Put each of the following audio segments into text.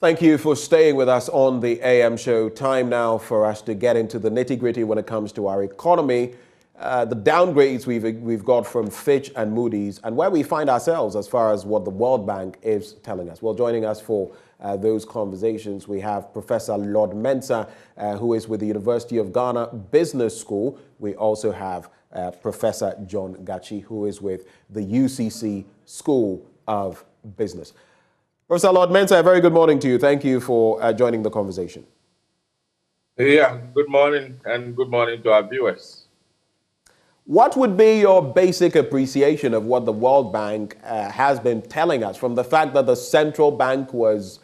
Thank you for staying with us on the AM show. Time now for us to get into the nitty-gritty when it comes to our economy, the downgrades we've got from Fitch and Moody's, and where we find ourselves as far as what the World Bank is telling us. Well, joining us for those conversations, we have Professor Lord Mensah, who is with the University of Ghana Business School. We also have Professor John Gachi, who is with the UCC School of Business. Professor Lord Mensah, a very good morning to you. Thank you for joining the conversation. Yeah, good morning, and good morning to our viewers. What would be your basic appreciation of what the World Bank has been telling us, from the fact that the central bank was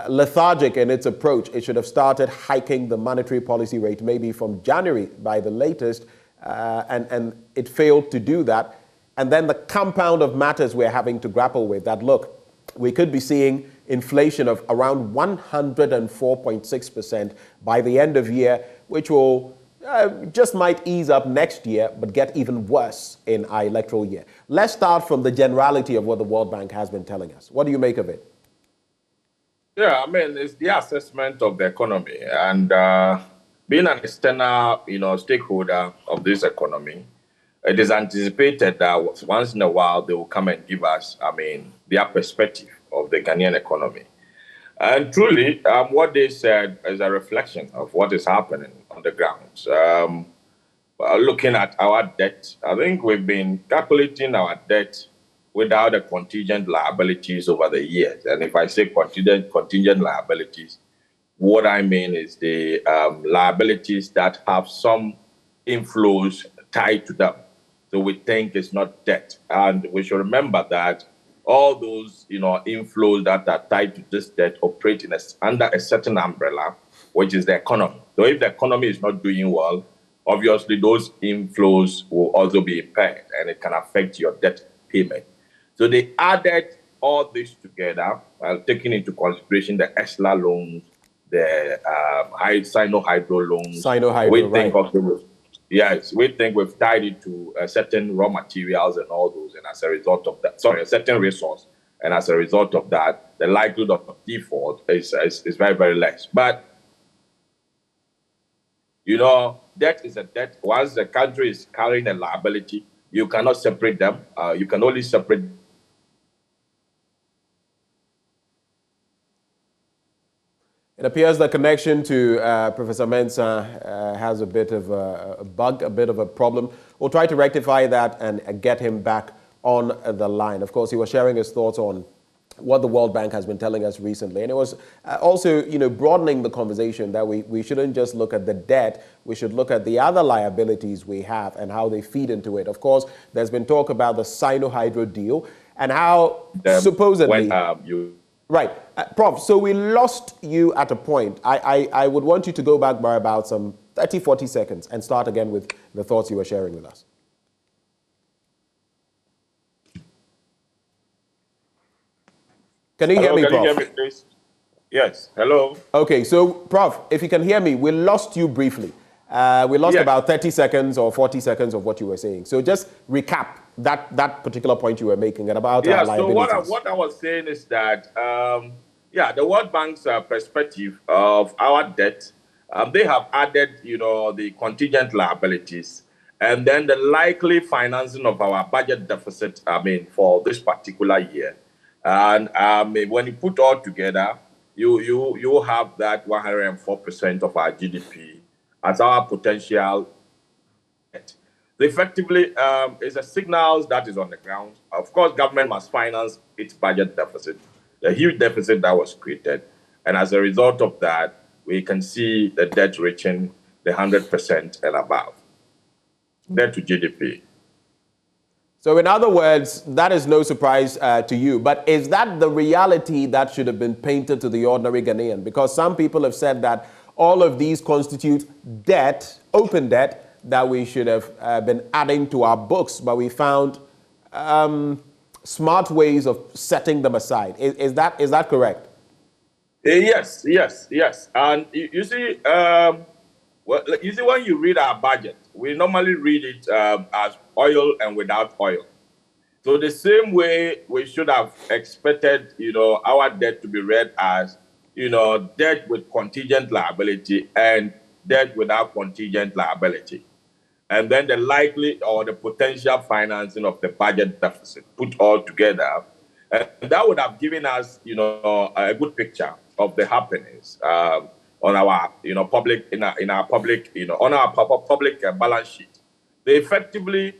lethargic in its approach? It should have started hiking the monetary policy rate maybe from January by the latest, and it failed to do that. And then the compound of matters we're having to grapple with, that look, we could be seeing inflation of around 104.6% by the end of year, which will just might ease up next year, but get even worse in our electoral year. Let's start from the generality of what the World Bank has been telling us. What do you make of it? Yeah, I mean, it's the assessment of the economy, and being an external, stakeholder of this economy, it is anticipated that once in a while they will come and give us, their perspective of the Ghanaian economy. And truly, what they said is a reflection of what is happening on the ground. Looking at our debt, I think we've been calculating our debt without the contingent liabilities over the years. And if I say contingent liabilities, what I mean is the liabilities that have some inflows tied to them. So we think it's not debt. And we should remember that all those, inflows that are tied to this debt operate under a certain umbrella, which is the economy. So if the economy is not doing well, obviously those inflows will also be impaired, and it can affect your debt payment. So they added all this together, taking into consideration the ESLA loans, the Sino-Hydro loans. Sino-Hydro, right. Yes, we think we've tied it to certain raw materials and all those, and as a result of that, a certain resource, and as a result of that, the likelihood of default is very, very less. But, debt is a debt. Once the country is carrying a liability, you cannot separate them. You can only separate. It appears the connection to Professor Mensah has a bit of a bug, a bit of a problem. We'll try to rectify that and get him back on the line. Of course, he was sharing his thoughts on what the World Bank has been telling us recently. And it was also, broadening the conversation that we shouldn't just look at the debt. We should look at the other liabilities we have and how they feed into it. Of course, there's been talk about the Sino-Hydro deal and how supposedly... Right. Prof, so we lost you at a point. I would want you to go back by about some 30, 40 seconds and start again with the thoughts you were sharing with us. Can you hear me, Prof? Can you hear me, please? Yes. Hello. Okay, so, Prof, if you can hear me, we lost you briefly. We lost about 30 seconds or 40 seconds of what you were saying. So just recap that particular point you were making about our liabilities. So what I was saying is that, the World Bank's perspective of our debt, they have added, the contingent liabilities and then the likely financing of our budget deficit, for this particular year. And when you put all together, you have that 104% of our GDP as our potential debt. So effectively, it's a signal that is on the ground. Of course, government must finance its budget deficit, the huge deficit that was created. And as a result of that, we can see the debt reaching the 100% and above, debt to GDP. So in other words, that is no surprise to you. But is that the reality that should have been painted to the ordinary Ghanaian? Because some people have said that all of these constitute debt, open debt, that we should have been adding to our books, but we found smart ways of setting them aside. Is that correct? Yes. And you see, when you read our budget, we normally read it as oil and without oil. So the same way we should have expected, our debt to be read as debt with contingent liability and debt without contingent liability. And then the likely or the potential financing of the budget deficit put all together. And that would have given us, a good picture of the happenings on our, public, in our public, on our public balance sheet. They effectively,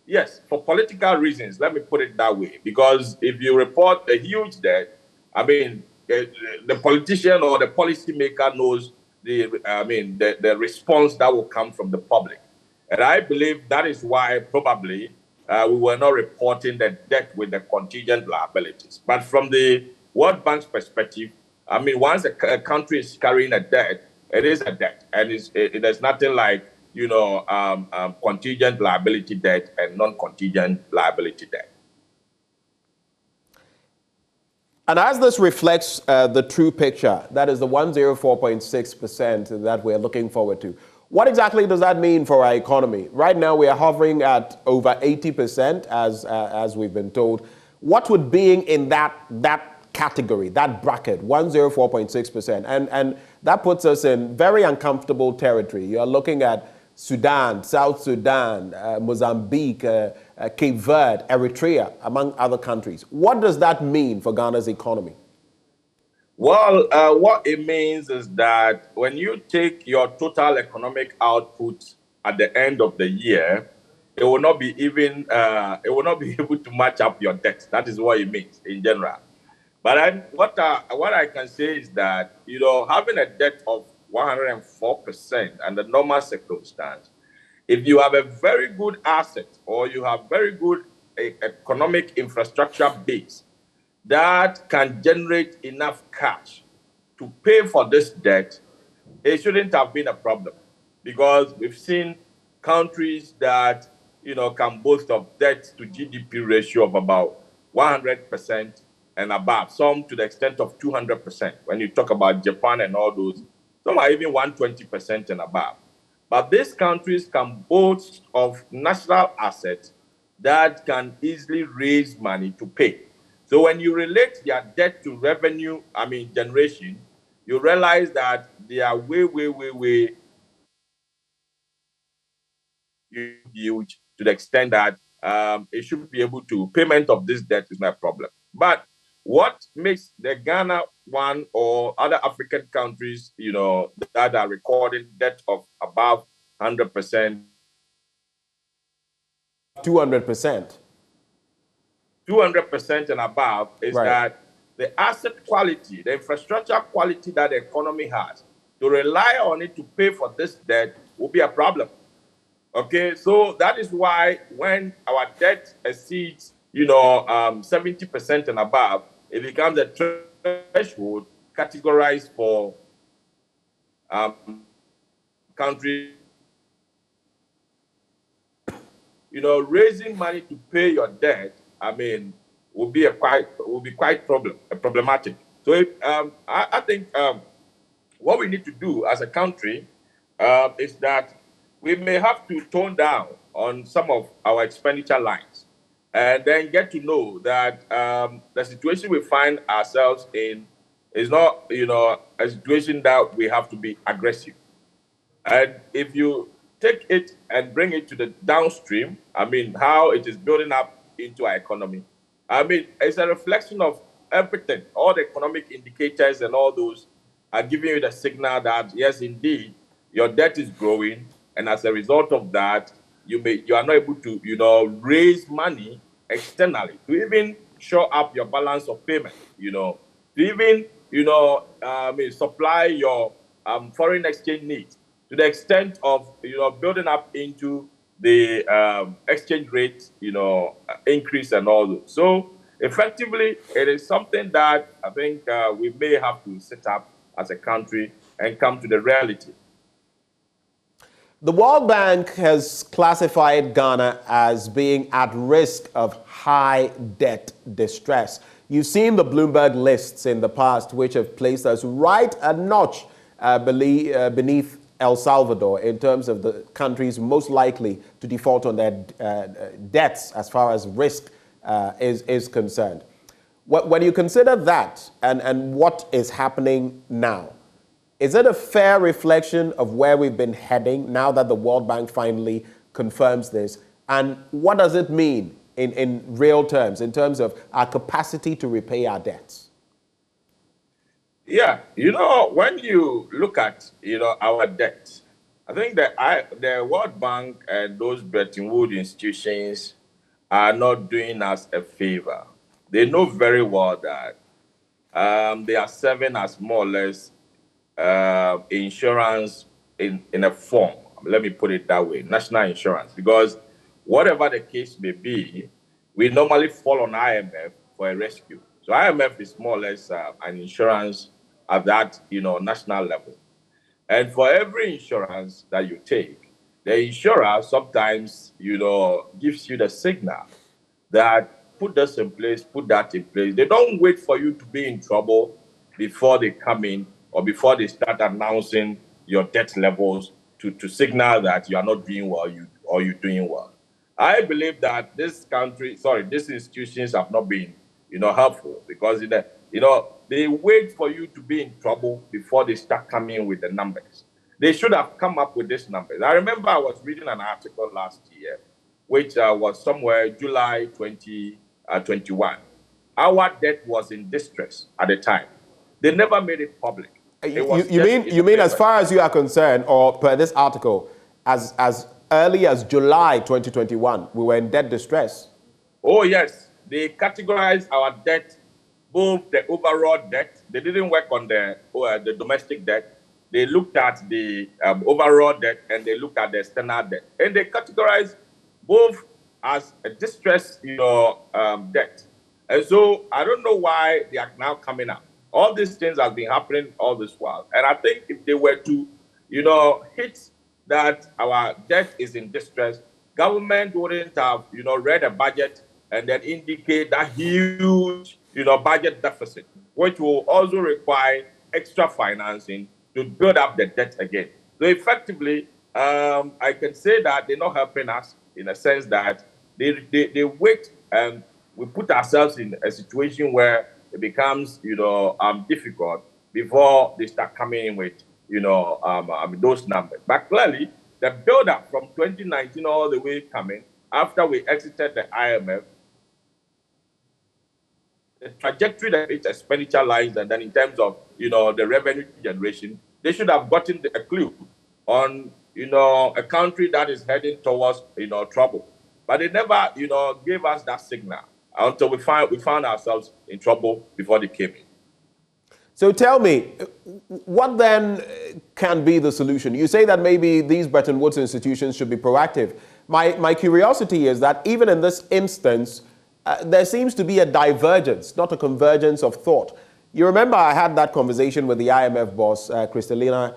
yes, for political reasons, let me put it that way, because if you report a huge debt, I mean, the politician or the policymaker knows the response that will come from the public. And I believe that is why probably we were not reporting the debt with the contingent liabilities. But from the World Bank's perspective, I mean, once a country is carrying a debt, it is a debt. And there's nothing like, contingent liability debt and non-contingent liability debt. And as this reflects the true picture, that is the 104.6% that we're looking forward to, what exactly does that mean for our economy? Right now, we are hovering at over 80%, as we've been told. What would being in that category, that bracket, 104.6%, and that puts us in very uncomfortable territory. You are looking at Sudan, South Sudan, Mozambique, Cape Verde, Eritrea, among other countries. What does that mean for Ghana's economy? Well, what it means is that when you take your total economic output at the end of the year, it will not be able to match up your debt. That is what it means in general. But what I can say is that, having a debt of 104% under normal circumstance, if you have a very good asset or you have very good economic infrastructure base that can generate enough cash to pay for this debt, it shouldn't have been a problem, because we've seen countries that can boast of debt to GDP ratio of about 100% and above, some to the extent of 200%. When you talk about Japan and all those, some are even 120% and above. But these countries can boast of national assets that can easily raise money to pay. So when you relate their debt to revenue, generation, you realize that they are way huge, to the extent that it should be able to, payment of this debt is not a problem. But what makes the Ghana one or other African countries, that are recording debt of above 100%, 200%. 200% and above is right. That the asset quality, the infrastructure quality that the economy has, to rely on it to pay for this debt will be a problem. Okay, so that is why when our debt exceeds, 70% and above, it becomes a threshold categorized for countries. Raising money to pay your debt, will be quite problematic. So I think what we need to do as a country is that we may have to tone down on some of our expenditure lines, and then get to know that the situation we find ourselves in is not, a situation that we have to be aggressive. And if you take it and bring it to the downstream, how it is building up into our economy, it's a reflection of everything. All the economic indicators and all those are giving you the signal that, yes, indeed, your debt is growing. And as a result of that, you are not able to, raise money externally to even shore up your balance of payment, to even, supply your foreign exchange needs, to the extent of, building up into the exchange rate, increase and all those. So effectively, it is something that I think we may have to set up as a country and come to the reality. The World Bank has classified Ghana as being at risk of high debt distress. You've seen the Bloomberg lists in the past, which have placed us right a notch beneath El Salvador in terms of the countries most likely to default on their debts as far as risk is concerned. When you consider that and what is happening now, is it a fair reflection of where we've been heading now that the World Bank finally confirms this? And what does it mean in real terms, in terms of our capacity to repay our debts? Yeah, when you look at our debt, I think that the World Bank and those Bretton Woods institutions are not doing us a favor. They know very well that they are serving as more or less insurance in a form. Let me put it that way, national insurance. Because whatever the case may be, we normally fall on IMF for a rescue. So IMF is more or less an insurance at that national level. And for every insurance that you take, the insurer sometimes gives you the signal that put this in place, put that in place. They don't wait for you to be in trouble before they come in or before they start announcing your debt levels to signal that you are not doing well or you're doing well. I believe that these institutions have not been, helpful because they wait for you to be in trouble before they start coming with the numbers. They should have come up with these numbers. I remember I was reading an article last year which was somewhere July 2021. Our debt was in distress at the time. They never made it public. It was You mean as far as you are concerned, or per this article, as early as July 2021, we were in debt distress? Oh, yes. They categorized our debt, both the overall debt. They didn't work on the domestic debt. They looked at the overall debt and they looked at the external debt. And they categorized both as a distress, debt. And so I don't know why they are now coming up. All these things have been happening all this while. And I think if they were to, hit that our debt is in distress, government wouldn't have, read a budget and then indicate that huge, budget deficit, which will also require extra financing to build up the debt again. So effectively, I can say that they're not helping us in a sense that they wait and we put ourselves in a situation where it becomes, difficult before they start coming in with, those numbers. But clearly, the build-up from 2019 all the way coming, after we exited the IMF, the trajectory that its expenditure lines, and then in terms of, the revenue generation, they should have gotten a clue on, a country that is heading towards, trouble. But they never, gave us that signal until we found ourselves in trouble before they came in. So tell me, what then can be the solution? You say that maybe these Bretton Woods institutions should be proactive. My curiosity is that even in this instance, there seems to be a divergence, not a convergence of thought. You remember I had that conversation with the IMF boss, Kristalina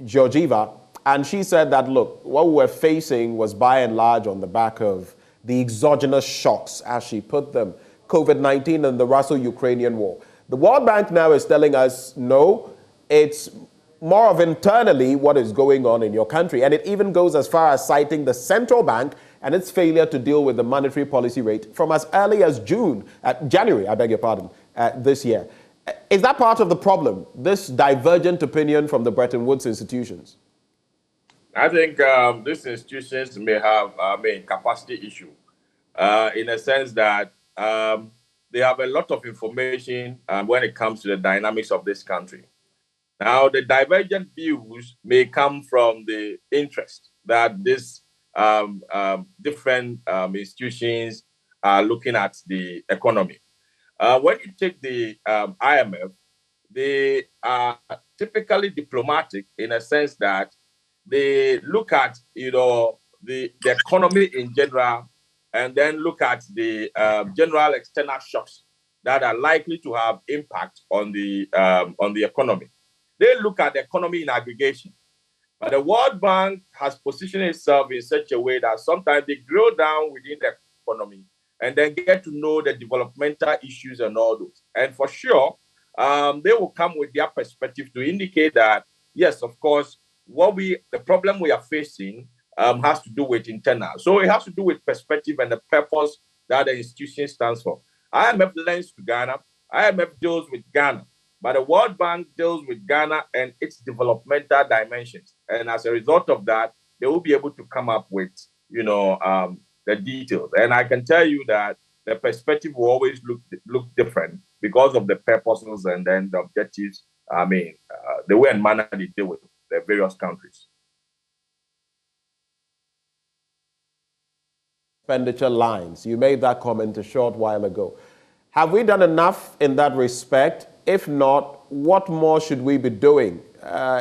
Georgieva, and she said that, look, what we were facing was by and large on the back of the exogenous shocks, as she put them, COVID-19 and the Russo-Ukrainian war. The World Bank now is telling us, no, it's more of internally what is going on in your country. And it even goes as far as citing the central bank and its failure to deal with the monetary policy rate from as early as January, I beg your pardon, this year. Is that part of the problem, this divergent opinion from the Bretton Woods institutions? I think these institutions may have capacity issue in a sense that they have a lot of information when it comes to the dynamics of this country. Now, the divergent views may come from the interest that these different institutions are looking at the economy. When you take the IMF, they are typically diplomatic in a sense that they look at the economy in general and then look at the general external shocks that are likely to have impact on the economy. They look at the economy in aggregation. But the World Bank has positioned itself in such a way that sometimes they drill down within the economy and then get to know the developmental issues and all those. And for sure, they will come with their perspective to indicate that, yes, of course, the problem we are facing has to do with internal. So it has to do with perspective and the purpose that the institution stands for. IMF lends to Ghana. IMF deals with Ghana. But the World Bank deals with Ghana and its developmental dimensions. And as a result of that, they will be able to come up with, the details. And I can tell you that the perspective will always look different because of the purposes and then the objectives. The way and manner they deal with the various countries. Expenditure lines. You made that comment a short while ago. Have we done enough in that respect? If not, what more should we be doing?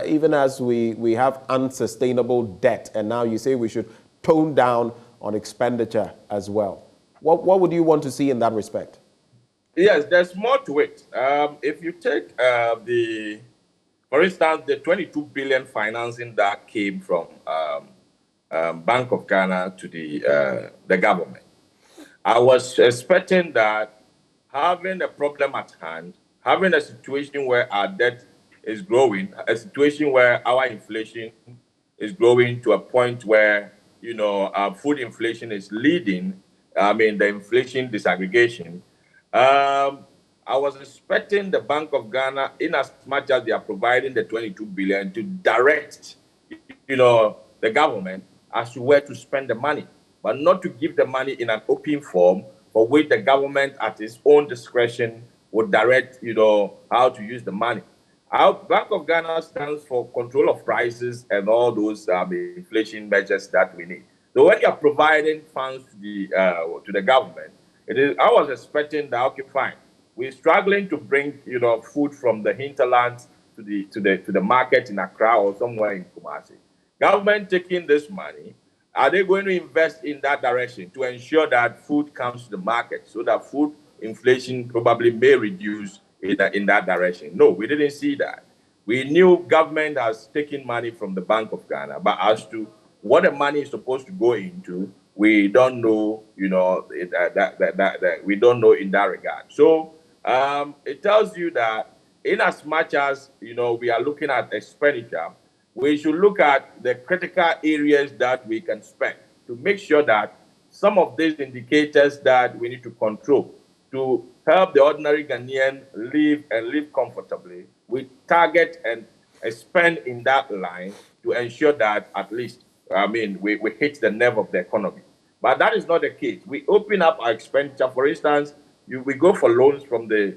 Even as we have unsustainable debt, and now you say we should tone down on expenditure as well. What would you want to see in that respect? Yes, there's more to it. If you take for instance, the 22 billion financing that came from Bank of Ghana to the government, I was expecting that having a problem at hand, having a situation where our debt is growing, a situation where our inflation is growing to a point where our food inflation is leading. The inflation disaggregation. I was expecting the Bank of Ghana, in as much as they are providing the 22 billion, to direct, the government as to where to spend the money, but not to give the money in an open form for which the government, at its own discretion, would direct, how to use the money. Our Bank of Ghana stands for control of prices and all those inflation measures that we need. So when you're providing funds to the government, I was expecting that, okay, fine. We're struggling to bring, food from the hinterlands to the market in Accra or somewhere in Kumasi. Government taking this money, are they going to invest in that direction to ensure that food comes to the market so that food inflation probably may reduce in that direction? No, we didn't see that. We knew government has taken money from the Bank of Ghana, but as to what the money is supposed to go into, we don't know, that we don't know in that regard. So it tells you that in as much as, we are looking at expenditure, we should look at the critical areas that we can spend to make sure that some of these indicators that we need to control to help the ordinary Ghanaian live comfortably, we target and spend in that line to ensure that at least, we hit the nerve of the economy. But that is not the case. We open up our expenditure. For instance, we go for loans from the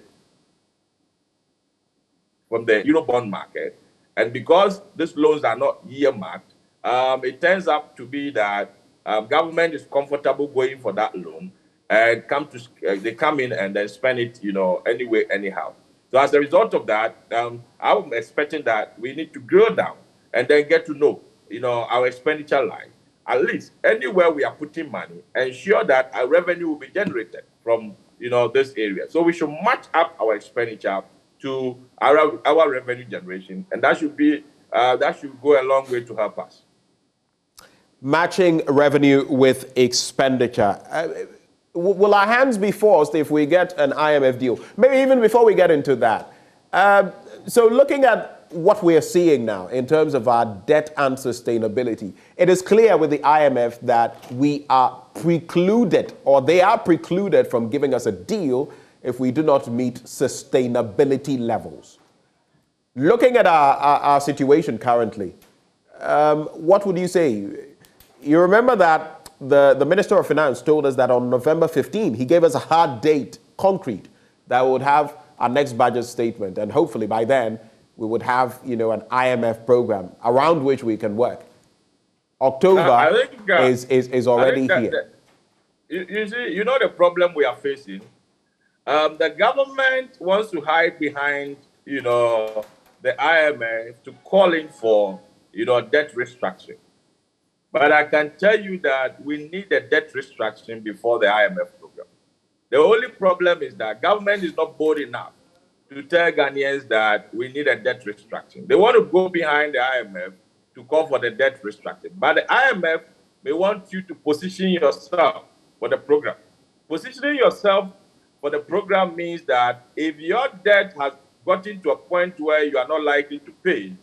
Eurobond market. And because these loans are not year-marked, it turns out to be that government is comfortable going for that loan and they come in and then spend it, anyway, anyhow. So as a result of that, I'm expecting that we need to drill down and then get to know, our expenditure line. At least anywhere we are putting money, ensure that our revenue will be generated from, this area. So we should match up our expenditure to our revenue generation, and that should go a long way to help us. Matching revenue with expenditure. Will our hands be forced if we get an IMF deal? Maybe even before we get into that. So looking at what we are seeing now in terms of our debt and sustainability, it is clear with the IMF that we are precluded, or they are precluded from giving us a deal if we do not meet sustainability levels. Looking at our situation currently, what would you say? You remember that the Minister of Finance told us that on November 15, he gave us a hard date, concrete, that we would have our next budget statement. And hopefully by then, we would have, an IMF program around which we can work. October is already here. You see, the problem we are facing. The government wants to hide behind, the IMF to calling for, debt restructuring. But I can tell you that we need a debt restructuring before the IMF program. The only problem is that government is not bold enough to tell Ghanaians that we need a debt restructuring. They want to go behind the IMF to call for the debt restructuring. But the IMF may want you to position yourself for the program. Positioning yourself for the program means that if your debt has gotten to a point where you are not likely to pay,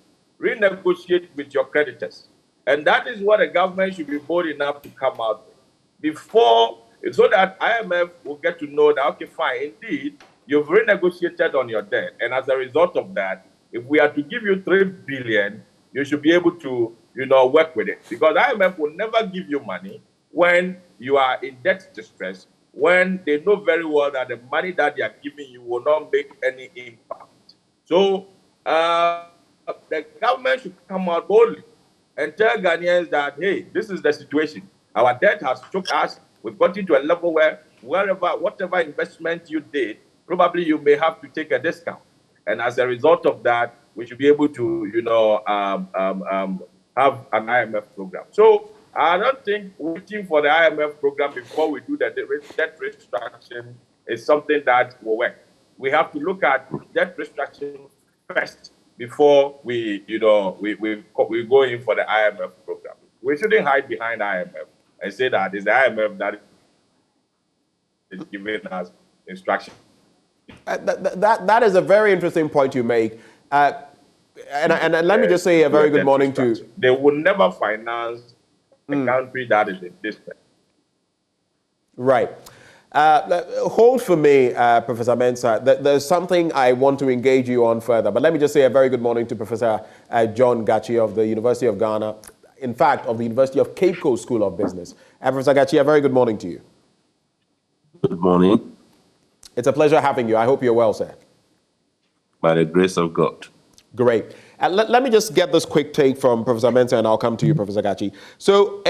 renegotiate with your creditors. And that is what the government should be bold enough to come out with before so that IMF will get to know that, okay, fine, indeed, you've renegotiated on your debt. And as a result of that, if we are to give you 3 billion, you should be able to, work with it. Because IMF will never give you money when you are in debt distress, when they know very well that the money that they are giving you will not make any impact. So the government should come out boldly and tell Ghanaians that, hey, this is the situation. Our debt has choked us. We've got into a level where whatever investment you did, probably you may have to take a discount. And as a result of that, we should be able to, have an IMF program. So I don't think waiting for the IMF program before we do the debt restructuring is something that will work. We have to look at debt restructuring first before we go in for the IMF program. We shouldn't hide behind IMF and say that it's the IMF that is giving us instructions. That is a very interesting point you make. And let me just say a very good morning to... They will never finance a country that is in distress. Right. Hold for me, Professor Mensah. There's something I want to engage you on further. But let me just say a very good morning to Professor John Gachi of the University of Ghana. In fact, of the University of Cape Coast School of Business. Professor Gachi, a very good morning to you. Good morning. It's a pleasure having you. I hope you're well, sir. By the grace of God. Great. Let me just get this quick take from Professor Mensah, and I'll come to you, Professor Gachi. So,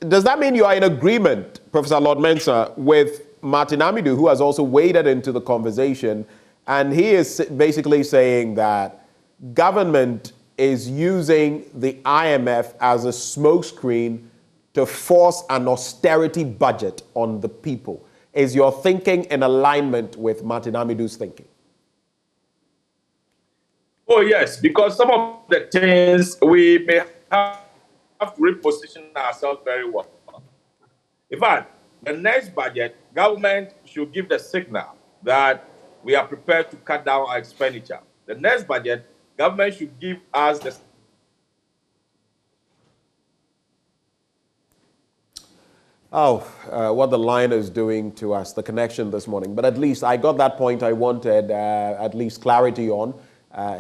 does that mean you are in agreement, Professor Lord Mensah, with Martin Amidu, who has also waded into the conversation, and he is basically saying that government is using the IMF as a smokescreen to force an austerity budget on the people? Is your thinking in alignment with Martin Amidu's thinking? Oh, yes, because some of the things we may have to reposition ourselves very well. In fact, the next budget, government should give the signal that we are prepared to cut down our expenditure. The next budget, government should give us the... What the line is doing to us, the connection this morning. But at least I got that point I wanted, at least clarity on.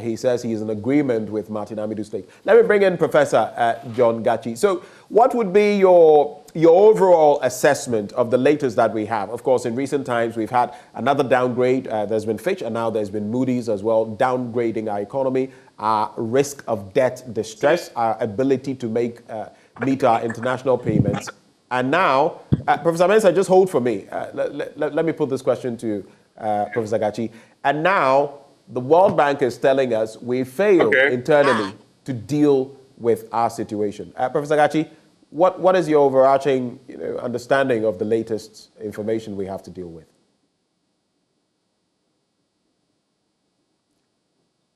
He says he is in agreement with Martin Amidu's take. Let me bring in Professor John Gachi. So what would be your overall assessment of the latest that we have? Of course, in recent times, we've had another downgrade. There's been Fitch, and now there's been Moody's as well, downgrading our economy, our risk of debt distress, our ability to meet our international payments. And now, Professor Mensah, just hold for me. Let me put this question to Professor Gachi. And now, the World Bank is telling us we failed internally to deal with our situation. Professor Gachi, what is your overarching understanding of the latest information we have to deal with?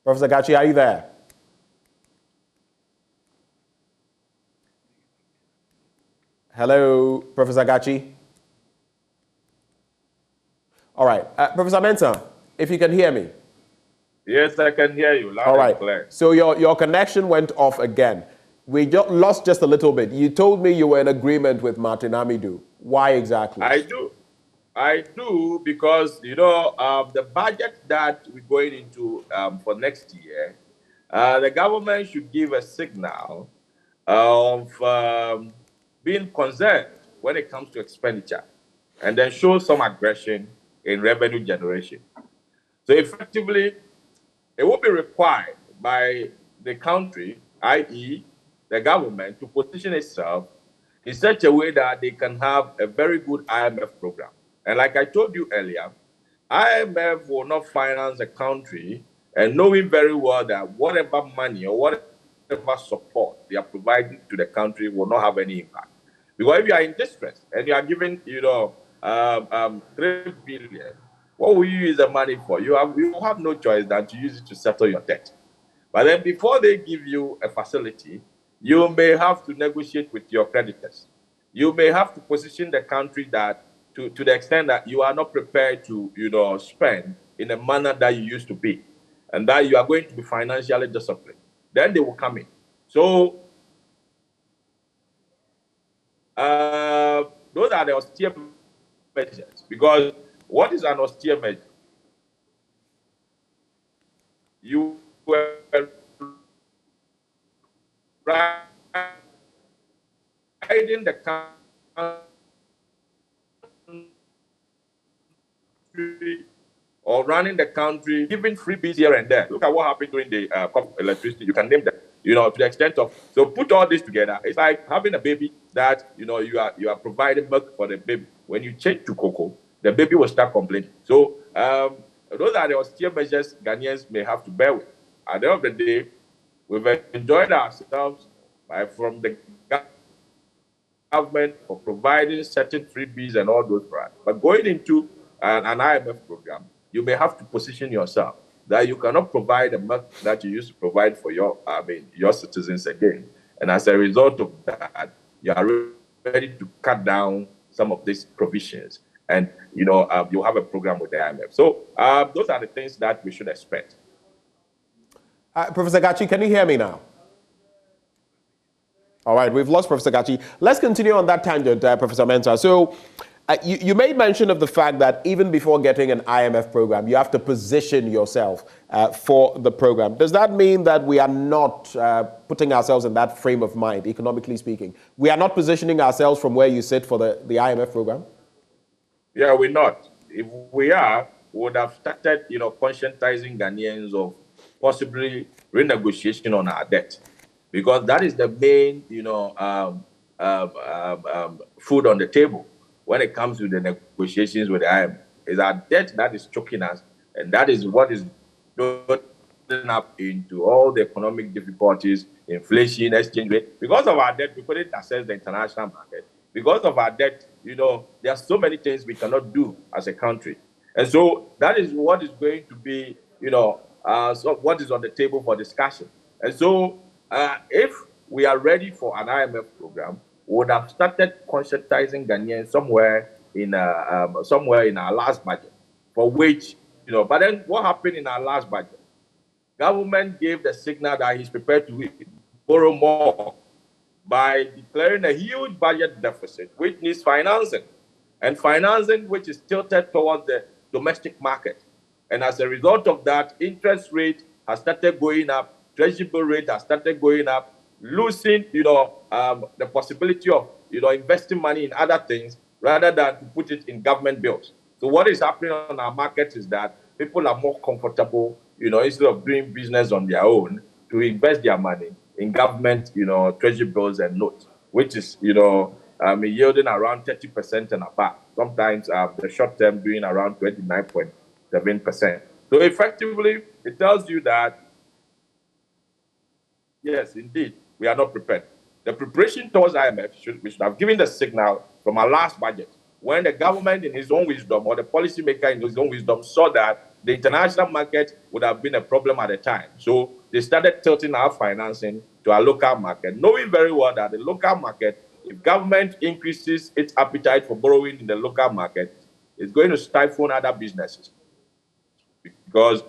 Professor Gachi, are you there? Hello, Professor Gachi. All right. Professor Mensah, if you can hear me. Yes, I can hear you loud and clear. So your connection went off again. We lost just a little bit. You told me you were in agreement with Martin Amidu. Why exactly? I do because, the budget that we're going into for next year, the government should give a signal of being concerned when it comes to expenditure and then show some aggression in revenue generation. So effectively, it will be required by the country, i.e., the government, to position itself in such a way that they can have a very good IMF program. And like I told you earlier, IMF will not finance a country and knowing very well that whatever money or whatever support they are providing to the country will not have any impact. Because if you are in distress and you are given, 3 billion, what will you use the money for? You have no choice than to use it to settle your debt. But then before they give you a facility, you may have to negotiate with your creditors. You may have to position the country that to the extent that you are not prepared to, spend in a manner that you used to be, and that you are going to be financially disciplined. Then they will come in. So those are the austere measures. Because what is an austere measure? You were riding the country or running the country, giving freebies here and there. Look at what happened during the electricity. You can name them. To the extent of, so put all this together. It's like having a baby that, you are providing milk for the baby. When you change to cocoa, the baby will start complaining. So those are the austere measures Ghanaians may have to bear with. At the end of the day, we've enjoyed ourselves from the government for providing certain freebies and all those for us. But going into an IMF program, you may have to position yourself that you cannot provide the milk that you used to provide for your citizens again. And as a result of that, you are ready to cut down some of these provisions. And, you'll have a program with the IMF. So those are the things that we should expect. Professor Gachi, can you hear me now? All right, we've lost Professor Gachi. Let's continue on that tangent, Professor Mensah. So you made mention of the fact that even before getting an IMF program, you have to position yourself for the program. Does that mean that we are not putting ourselves in that frame of mind, economically speaking? We are not positioning ourselves from where you sit for the IMF program? Yeah, we're not. If we are, we would have started, conscientizing Ghanaians of possibly renegotiation on our debt. Because that is the main, food on the table when it comes to the negotiations with the IMF. It's our debt that is choking us, and that is what is building up into all the economic difficulties, inflation, exchange rate. Because of our debt, we couldn't access the international market. Because of our debt, there are so many things we cannot do as a country. And so that is what is going to be, so what is on the table for discussion. And so if we are ready for an IMF program, we would have started conscientizing Ghanaians somewhere in our last budget, for which, but then what happened in our last budget? Government gave the signal that he's prepared to borrow more by declaring a huge budget deficit, which needs financing, and financing which is tilted towards the domestic market. And as a result of that, interest rate has started going up, treasury bill rate has started going up, losing, the possibility of, investing money in other things rather than to put it in government bills. So what is happening on our market is that people are more comfortable, instead of doing business on their own, to invest their money in government, treasury bills and notes, which is, yielding around 30% and above. Sometimes the short term doing around 29.7%. So effectively, it tells you that, yes, indeed, we are not prepared. The preparation towards IMF we should have given the signal from our last budget, when the government in his own wisdom, or the policymaker in his own wisdom, saw that the international market would have been a problem at the time. So they started tilting our financing to our local market, knowing very well that the local market, if government increases its appetite for borrowing in the local market, it's going to stifle other businesses. Because,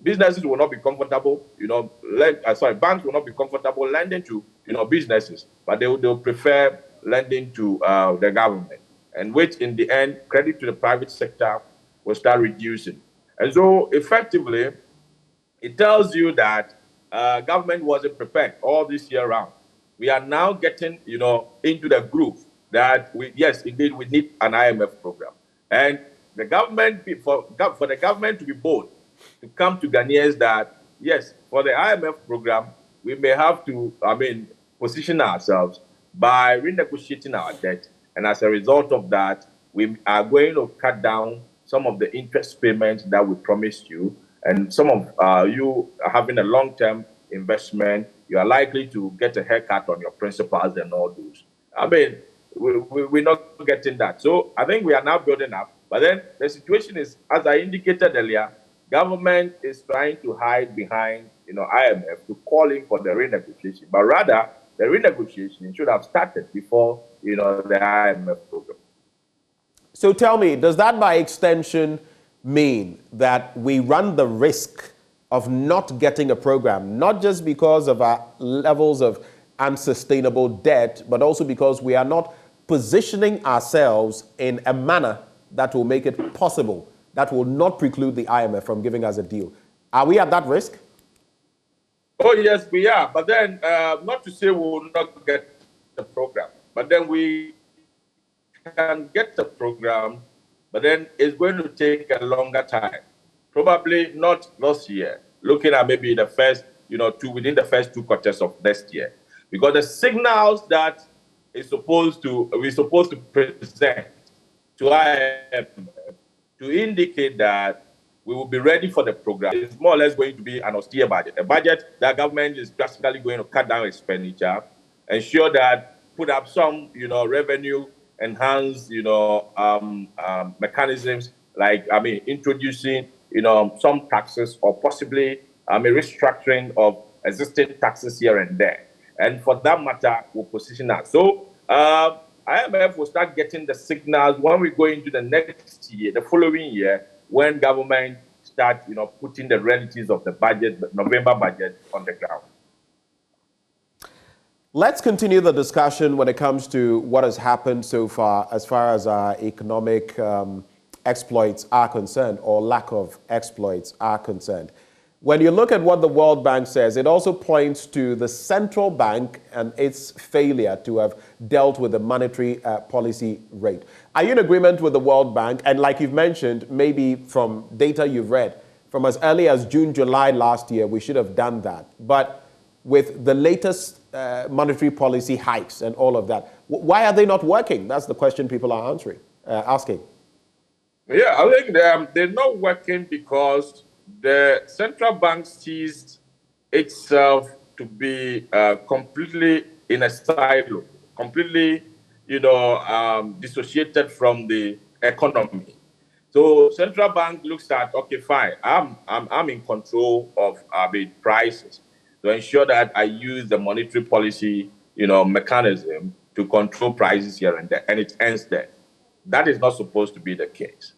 businesses will not be comfortable, banks will not be comfortable lending to, businesses, but they will prefer lending to the government, and which in the end, credit to the private sector will start reducing. And so effectively, it tells you that government wasn't prepared all this year round. We are now getting, into the groove that yes, indeed, we need an IMF program. And the government, for the government to be bold, to come to Ghanaians that, yes, for the IMF program, we may have to, position ourselves by renegotiating our debt. And as a result of that, we are going to cut down some of the interest payments that we promised you. And some of you are having a long-term investment, you are likely to get a haircut on your principals and all those. We're not getting that. So I think we are now building up. But then the situation is, as I indicated earlier, government is trying to hide behind, IMF to calling for the renegotiation. But rather, the renegotiation should have started before, the IMF program. So tell me, does that by extension mean that we run the risk of not getting a program, not just because of our levels of unsustainable debt, but also because we are not positioning ourselves in a manner that will make it possible, that will not preclude the IMF from giving us a deal. Are we at that risk? Oh, yes, we are. But then, not to say we will not get the program, but then we can get the program, but then it's going to take a longer time. Probably not this year, looking at maybe the first, within the first 2 quarters of next year. Because the signals that we're supposed to present to IMF to indicate that we will be ready for the program. It's more or less going to be an austere budget, a budget that government is drastically going to cut down expenditure, ensure that put up some, revenue enhance, mechanisms like, introducing, some taxes or possibly, restructuring of existing taxes here and there. And for that matter, we'll position us. So, IMF will start getting the signals when we go into the next year, the following year, when government start, putting the realities of the budget, the November budget on the ground. Let's continue the discussion when it comes to what has happened so far as our economic exploits are concerned, or lack of exploits are concerned. When you look at what the World Bank says, it also points to the central bank and its failure to have dealt with the monetary policy rate. Are you in agreement with the World Bank? And like you've mentioned, maybe from data you've read, from as early as June, July last year, we should have done that. But with the latest monetary policy hikes and all of that, why are they not working? That's the question people are asking. Yeah, I think they're not working because the central bank sees itself to be completely in a silo, completely, dissociated from the economy. So central bank looks at, okay, fine, I'm in control of prices to ensure that I use the monetary policy, mechanism to control prices here and there, and it ends there. That is not supposed to be the case.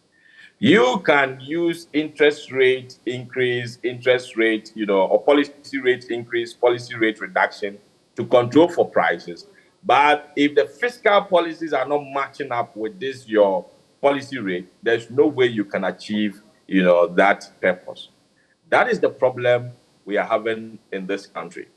You can use interest rate increase, or policy rate increase, policy rate reduction to control for prices. But if the fiscal policies are not matching up with this, your policy rate, there's no way you can achieve, that purpose. That is the problem we are having in this country.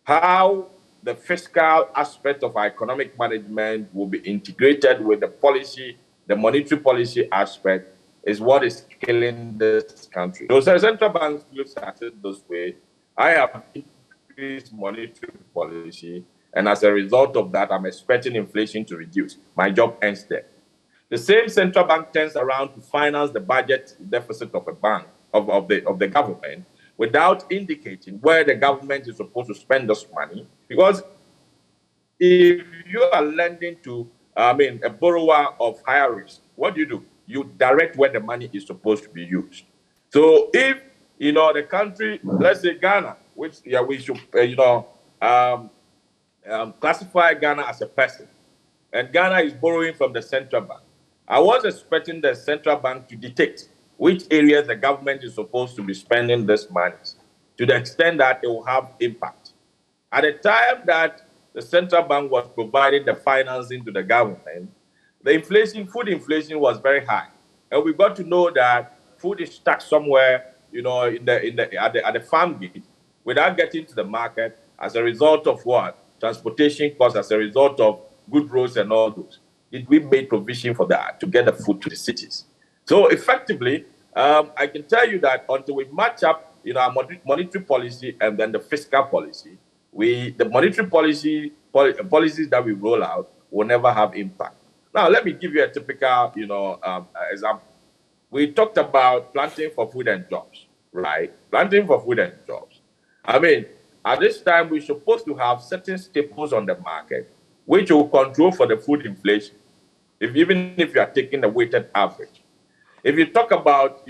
How the fiscal aspect of our economic management will be integrated with the policy, the monetary policy aspect, is what is killing this country. So the central bank looks at it this way. I have increased monetary policy, and as a result of that, I'm expecting inflation to reduce. My job ends there. The same central bank turns around to finance the budget deficit of a bank, of the government, without indicating where the government is supposed to spend this money. Because if you are lending to, a borrower of higher risk, what do? You direct where the money is supposed to be used. So if, the country, let's say Ghana, which we should, classify Ghana as a person, and Ghana is borrowing from the central bank, I was expecting the central bank to detect which areas the government is supposed to be spending this money to the extent that it will have impact. At the time that the central bank was providing the financing to the government, the food inflation was very high, and we got to know that food is stuck somewhere, at the farm gate, without getting to the market as a result of what? Transportation costs, as a result of good roads and all those. We made provision for that to get the food to the cities. So effectively, I can tell you that until we match up, our monetary policy and then the fiscal policy, the monetary policies that we roll out will never have impact. Now, let me give you a typical, example. We talked about planting for food and jobs, right? Planting for food and jobs. At this time, we're supposed to have certain staples on the market which will control for the food inflation, even if you are taking the weighted average. If you talk about,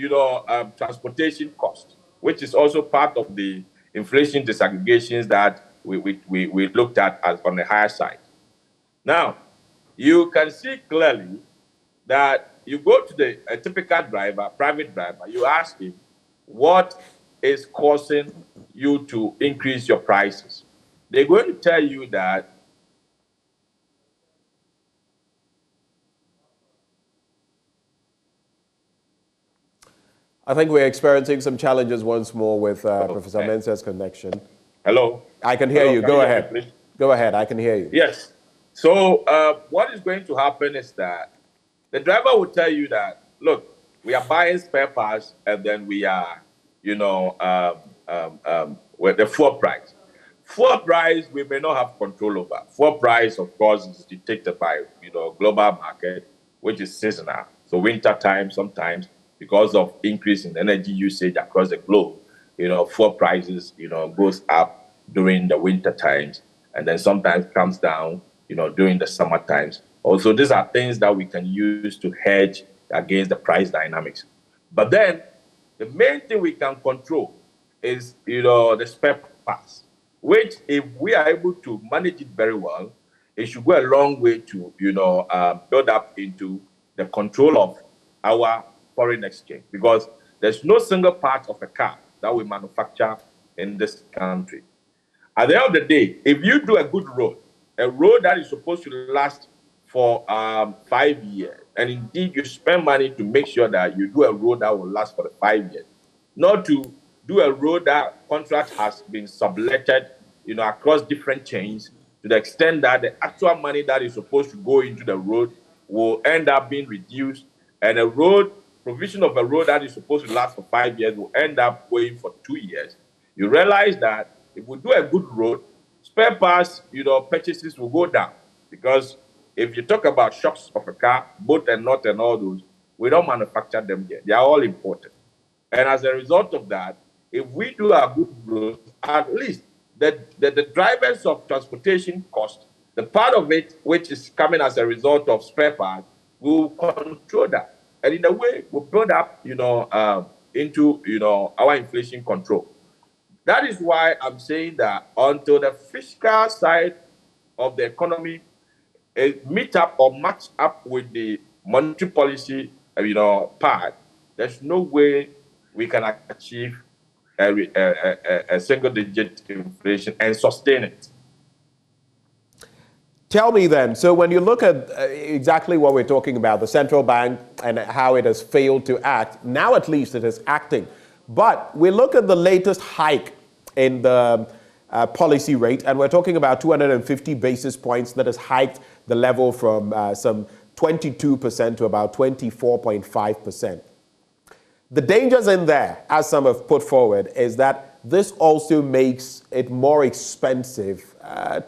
transportation cost, which is also part of the inflation disaggregations that we looked at as on the higher side. Now, you can see clearly that you go to a typical driver, private driver, you ask him, what is causing you to increase your prices? They're going to tell you that I think we're experiencing some challenges once more with Professor Okay. Mensah's connection. Hello? I can hear Hello, you. can Go you hear me, ahead. please? Go ahead. I can hear you. Yes. So what is going to happen is that the driver will tell you that, look, we are buying spare parts and then we are, with the fuel price. Fuel price, we may not have control over. Fuel price, of course, is dictated by, global market, which is seasonal. So winter time, sometimes, because of increase in energy usage across the globe, fuel prices, goes up during the winter times and then sometimes comes down, during the summer times. Also, these are things that we can use to hedge against the price dynamics. But then the main thing we can control is, the spare parts, which if we are able to manage it very well, it should go a long way to, build up into the control of our foreign exchange, because there's no single part of a car that we manufacture in this country. At the end of the day, if you do a road that is supposed to last for 5 years, and indeed you spend money to make sure that you do a road that will last for the 5 years, not to do a road that contract has been subletted, across different chains to the extent that the actual money that is supposed to go into the road will end up being reduced, and provision of a road that is supposed to last for 5 years will end up going for 2 years. You realize that if we do a good road, spare parts, purchases will go down. Because if you talk about shocks of a car, both and not and all those, we don't manufacture them here. They are all imported. And as a result of that, if we do a good road, at least the drivers of transportation cost, the part of it which is coming as a result of spare parts, will control that. And in a way, we'll build up, into, our inflation control. That is why I'm saying that until the fiscal side of the economy meet up or match up with the monetary policy, part, there's no way we can achieve a single-digit inflation and sustain it. Tell me then, so when you look at exactly what we're talking about, the central bank and how it has failed to act, now at least it is acting. But we look at the latest hike in the policy rate, and we're talking about 250 basis points that has hiked the level from some 22% to about 24.5%. The dangers in there, as some have put forward, is that this also makes it more expensive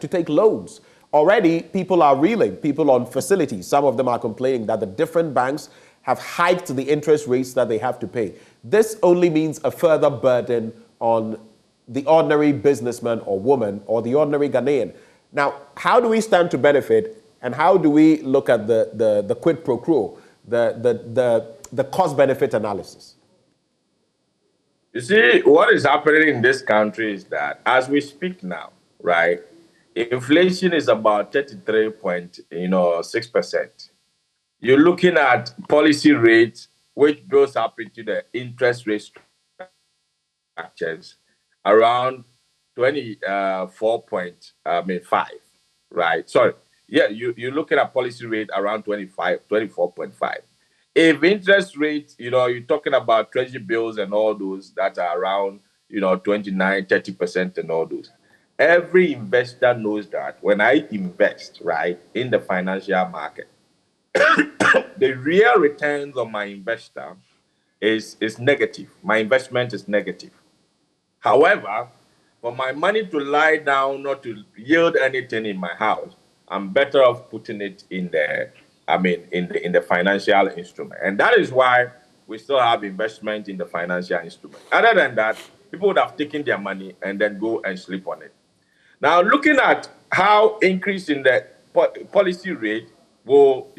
to take loans. Already, people are reeling, people on facilities. Some of them are complaining that the different banks have hiked the interest rates that they have to pay. This only means a further burden on the ordinary businessman or woman or the ordinary Ghanaian. Now, how do we stand to benefit, and how do we look at the quid pro quo, the cost-benefit analysis? You see, what is happening in this country is that as we speak now, right, inflation is about 33.6%. You're looking at policy rates, which goes up into the interest rate structures around 24.5, right? Sorry. Yeah, you're looking at policy rate around 24.5. If interest rates, you're talking about treasury bills and all those that are around, 29, 30% and all those. Every investor knows that when I invest, right, in the financial market, the real returns on my investor is negative. My investment is negative. However, for my money to lie down, not to yield anything in my house, I'm better off putting it in the financial instrument. And that is why we still have investment in the financial instrument. Other than that, people would have taken their money and then go and sleep on it. Now, looking at how increase in the policy rate will,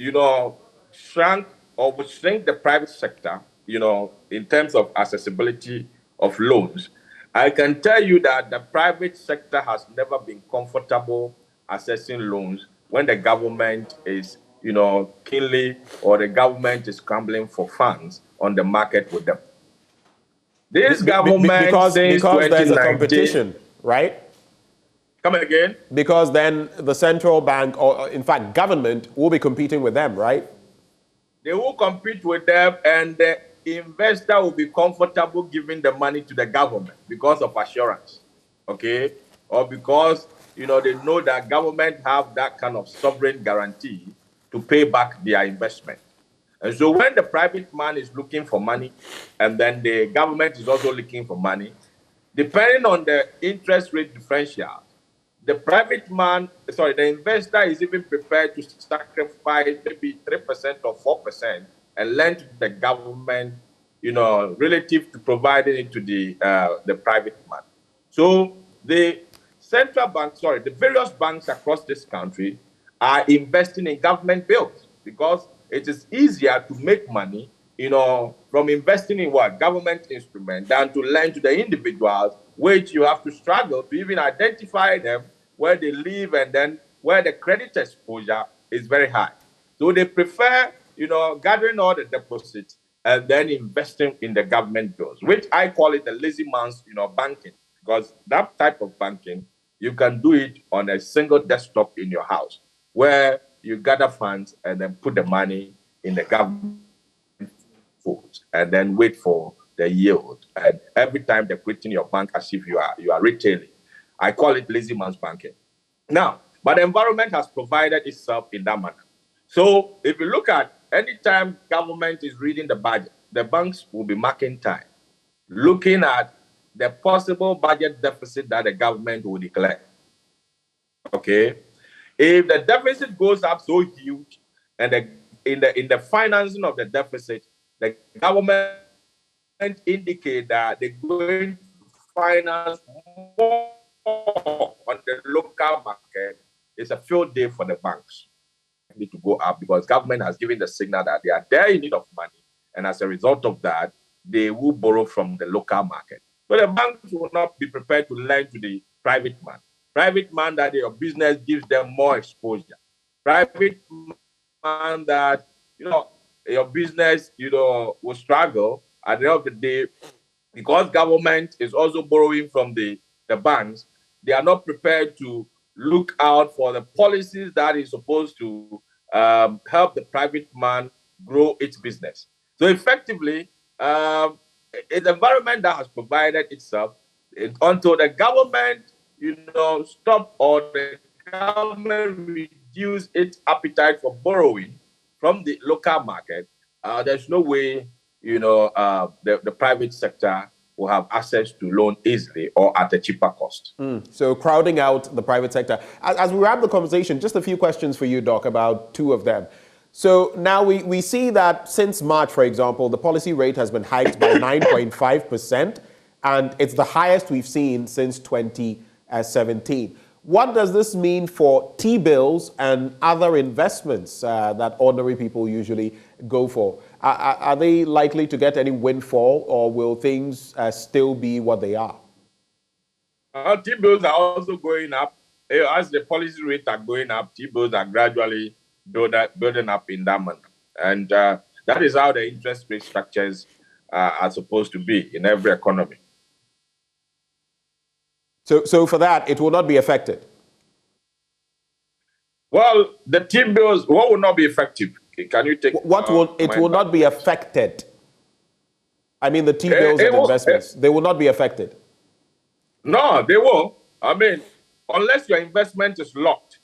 shrink or will shrink the private sector, in terms of accessibility of loans, I can tell you that the private sector has never been comfortable assessing loans when the government is, keenly, or the government is scrambling for funds on the market with them. This government, because since there's a 2019, competition, right? Come again? Because then the central bank, or in fact government, will be competing with them, right? They will compete with them, and investor will be comfortable giving the money to the government because of assurance, okay? Or because, they know that government have that kind of sovereign guarantee to pay back their investment. And so when the private man is looking for money, and then the government is also looking for money, depending on the interest rate differential, the investor is even prepared to sacrifice maybe 3% or 4% and lend to the government, relative to providing it to the private man. So the the various banks across this country are investing in government bills because it is easier to make money, from investing in what government instrument than to lend to the individuals, which you have to struggle to even identify them, where they live, and then where the credit exposure is very high. So they prefer, gathering all the deposits and then investing in the government bills, which I call it the lazy man's, banking, because that type of banking, you can do it on a single desktop in your house, where you gather funds and then put the money in the government funds and then wait for the yield. And every time they put in your bank as if you are retailing. I call it lazy man's banking. Now, but the environment has provided itself in that manner. So if you look at any time government is reading the budget, the banks will be marking time, looking at the possible budget deficit that the government will declare. Okay, if the deficit goes up so huge, and in the financing of the deficit, the government indicate that they're going to finance more on the local market, it's a field day for the banks. Need to go up because government has given the signal that they are there in need of money, and as a result of that, they will borrow from the local market. So the banks will not be prepared to lend to the private man. Private man that your business gives them more exposure. Private man that your business will struggle at the end of the day because government is also borrowing from the banks. They are not prepared to look out for the policies that is supposed to help the private man grow its business. So effectively, it's an environment that has provided itself until the government, stop or the government reduce its appetite for borrowing from the local market. There's no way, the private sector will have access to loan easily or at a cheaper cost. So crowding out the private sector. As we wrap the conversation, just a few questions for you, Doc, about two of them. So now we see that since March, for example, the policy rate has been hiked by 9.5%, and it's the highest we've seen since 2017. What does this mean for T-bills and other investments that ordinary people usually go for? Are they likely to get any windfall, or will things still be what they are? T-bills are also going up. As the policy rates are going up, T-bills are gradually building up in that manner. And that is how the interest rate structures are supposed to be in every economy. So for that, it will not be affected? Well, the T-bills, what will not be effective? Can you take... It will not be affected? I mean, the T-bills and investments, they will not be affected? No, they won't. I mean, unless your investment is locked.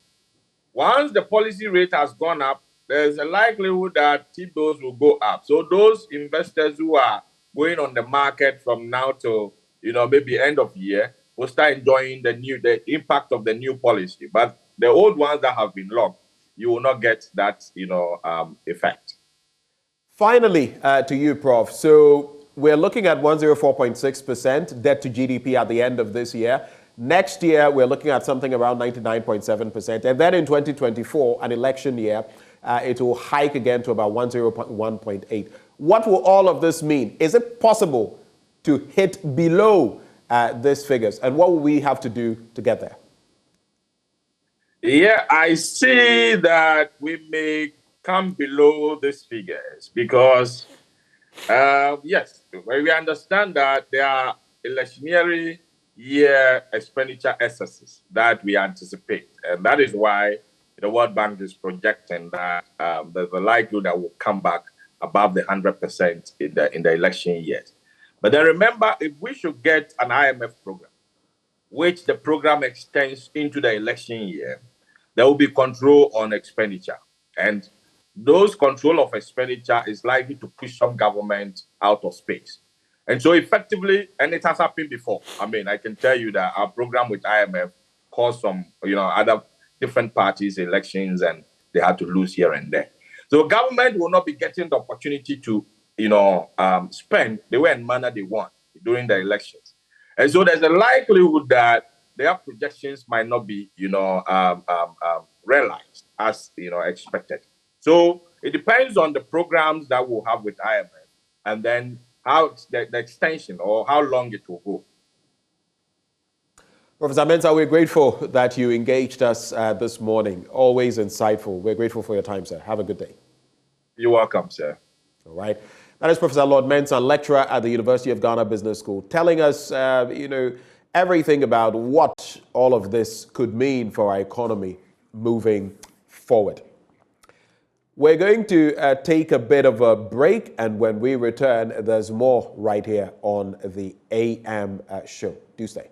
Once the policy rate has gone up, there's a likelihood that T-bills will go up. So those investors who are going on the market from now to, maybe end of year, will start enjoying the impact of the new policy. But the old ones that have been locked, you will not get that, effect. Finally, to you, Prof. So we're looking at 104.6% debt to GDP at the end of this year. Next year, we're looking at something around 99.7%. And then in 2024, an election year, it will hike again to about 101.8. What will all of this mean? Is it possible to hit below these figures? And what will we have to do to get there? Yeah, I see that we may come below these figures because, yes, we understand that there are electionary year expenditure excesses that we anticipate. And that is why the World Bank is projecting that there's a likelihood that will come back above the 100% in the election years. But then remember, if we should get an IMF program, which the program extends into the election year, there will be control on expenditure. And those control of expenditure is likely to push some government out of space. And so effectively, and it has happened before. I mean, I can tell you that our program with IMF caused some, other different parties elections, and they had to lose here and there. So government will not be getting the opportunity to, spend the way and manner they want during the elections. And so there's a likelihood that their projections might not be, realized as, expected. So it depends on the programs that we'll have with IMF, and then how the extension or how long it will go. Professor Mensah, we're grateful that you engaged us this morning. Always insightful. We're grateful for your time, sir. Have a good day. You're welcome, sir. All right. That is Professor Lord Mensah, lecturer at the University of Ghana Business School, telling us, everything about what all of this could mean for our economy moving forward. We're going to take a bit of a break, and when we return, there's more right here on the AM show. Do stay.